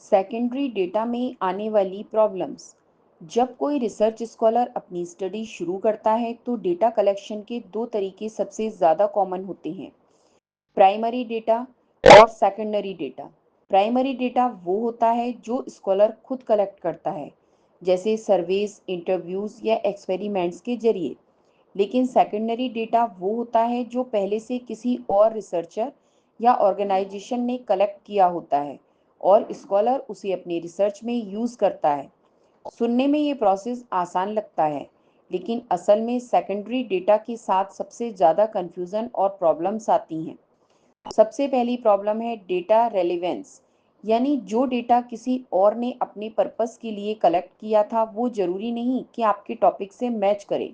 Secondary data में आने वाली प्रॉब्लम्स। जब कोई रिसर्च स्कॉलर अपनी स्टडी शुरू करता है तो डेटा कलेक्शन के दो तरीके सबसे ज़्यादा कॉमन होते हैं: प्राइमरी डेटा और सेकेंडरी डेटा। प्राइमरी डेटा वो होता है जो स्कॉलर खुद कलेक्ट करता है, जैसे सर्वेज, इंटरव्यूज या एक्सपेरिमेंट्स के जरिए। लेकिन सेकेंडरी डेटा वो होता है जो पहले से किसी और रिसर्चर या ऑर्गेनाइजेशन ने कलेक्ट किया होता है और स्कॉलर उसे अपनी रिसर्च में यूज़ करता है। सुनने में ये प्रोसेस आसान लगता है, लेकिन असल में सेकेंडरी डेटा के साथ सबसे ज़्यादा कन्फ्यूज़न और प्रॉब्लम्स आती हैं। सबसे पहली प्रॉब्लम है डेटा रेलेवेंस, यानी जो डेटा किसी और ने अपने पर्पस के लिए कलेक्ट किया था वो ज़रूरी नहीं कि आपके टॉपिक से मैच करे।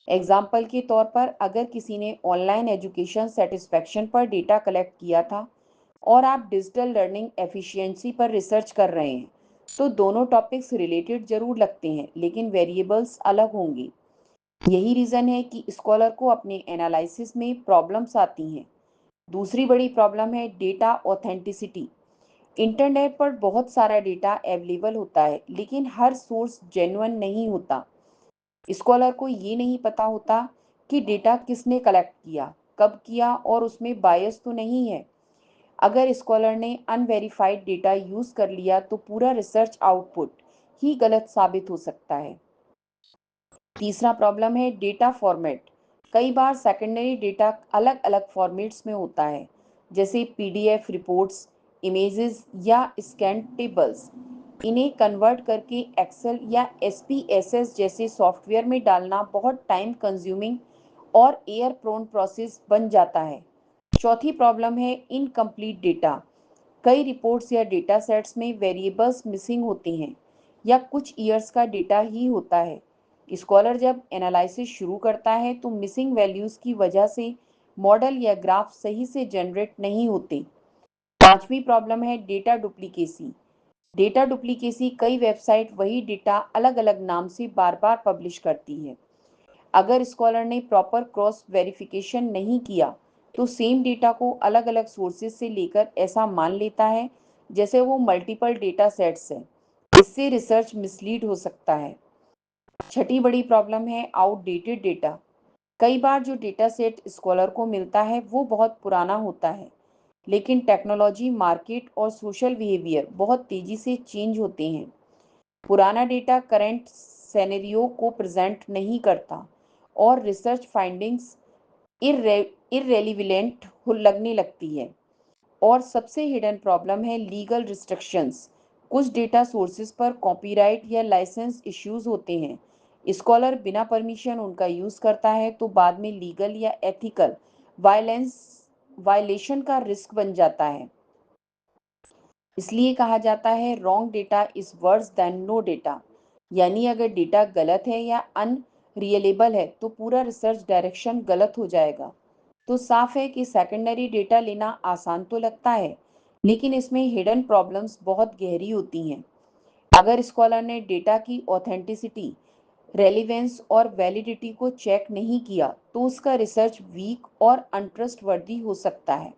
एग्जाम्पल के तौर पर, अगर किसी ने ऑनलाइन एजुकेशन सेटिस्फैक्शन पर डेटा कलेक्ट किया था और आप डिजिटल लर्निंग एफिशिएंसी पर रिसर्च कर रहे हैं, तो दोनों टॉपिक्स रिलेटेड जरूर लगते हैं, लेकिन वेरिएबल्स अलग होंगे। यही रीज़न है कि स्कॉलर को अपने एनालिसिस में प्रॉब्लम्स आती हैं। दूसरी बड़ी प्रॉब्लम है डेटा ऑथेंटिसिटी। इंटरनेट पर बहुत सारा डेटा अवेलेबल होता है, लेकिन हर सोर्स जेन्युइन नहीं होता। स्कॉलर को ये नहीं पता होता कि डेटा किसने कलेक्ट किया, कब किया और उसमें बायस तो नहीं है। अगर स्कॉलर ने अनवेरिफाइड डेटा यूज़ कर लिया तो पूरा रिसर्च आउटपुट ही गलत साबित हो सकता है। तीसरा प्रॉब्लम है डेटा फॉर्मेट। कई बार सेकेंडरी डेटा अलग अलग फॉर्मेट्स में होता है, जैसे पीडीएफ रिपोर्ट्स, इमेजेस या स्कैन टेबल्स। इन्हें कन्वर्ट करके एक्सेल या एसपीएसएस जैसे सॉफ्टवेयर में डालना बहुत टाइम कंज्यूमिंग और एयर प्रोन प्रोसेस बन जाता है। चौथी प्रॉब्लम है इनकम्प्लीट डेटा। कई रिपोर्ट्स या डेटा सेट्स में वेरिएबल्स मिसिंग होते हैं या कुछ ईयर्स का डेटा ही होता है। स्कॉलर जब एनालिसिस शुरू करता है तो मिसिंग वैल्यूज़ की वजह से मॉडल या ग्राफ सही से जनरेट नहीं होते। पांचवी प्रॉब्लम है डेटा डुप्लीकेसी। डेटा डुप्लीकेसी, कई वेबसाइट वही डेटा अलग अलग नाम से बार बार पब्लिश करती है। अगर स्कॉलर ने प्रॉपर क्रॉस वेरिफिकेशन नहीं किया तो सेम डेटा को अलग अलग सोर्सेज से लेकर ऐसा मान लेता है जैसे वो मल्टीपल डेटा सेट्स हैं। इससे रिसर्च मिसलीड हो सकता है। छठी बड़ी प्रॉब्लम है आउटडेटेड डेटा। कई बार जो डेटा सेट स्कॉलर को मिलता है वो बहुत पुराना होता है, लेकिन टेक्नोलॉजी, मार्केट और सोशल बिहेवियर बहुत तेज़ी से चेंज होते हैं। पुराना डेटा करंट सेनेरियो को प्रेजेंट नहीं करता और रिसर्च फाइंडिंग्स इररेलीवेंट लगने लगती है। और सबसे हिडन प्रॉब्लम है लीगल रिस्ट्रिक्शंस। कुछ डेटा सोर्सेज पर कॉपीराइट या लाइसेंस इश्यूज होते हैं। स्कॉलर बिना परमिशन उनका यूज़ करता है तो बाद में लीगल या एथिकल वायलेंस वायलेशन का रिस्क बन जाता है। इसलिए कहा जाता है wrong data is worse than no data, यानी अगर डेटा गलत है या अनरियलेबल है तो पूरा रिसर्च डायरेक्शन गलत हो जाएगा। तो साफ है कि सेकेंडरी डेटा लेना आसान तो लगता है, लेकिन इसमें हिडन प्रॉब्लम्स बहुत गहरी होती हैं। अगर स्कॉलर ने डेटा की ऑथेंटिसिटी, रेलिवेंस और वैलिडिटी को चेक नहीं किया तो उसका रिसर्च वीक और अनट्रस्टवर्दी हो सकता है।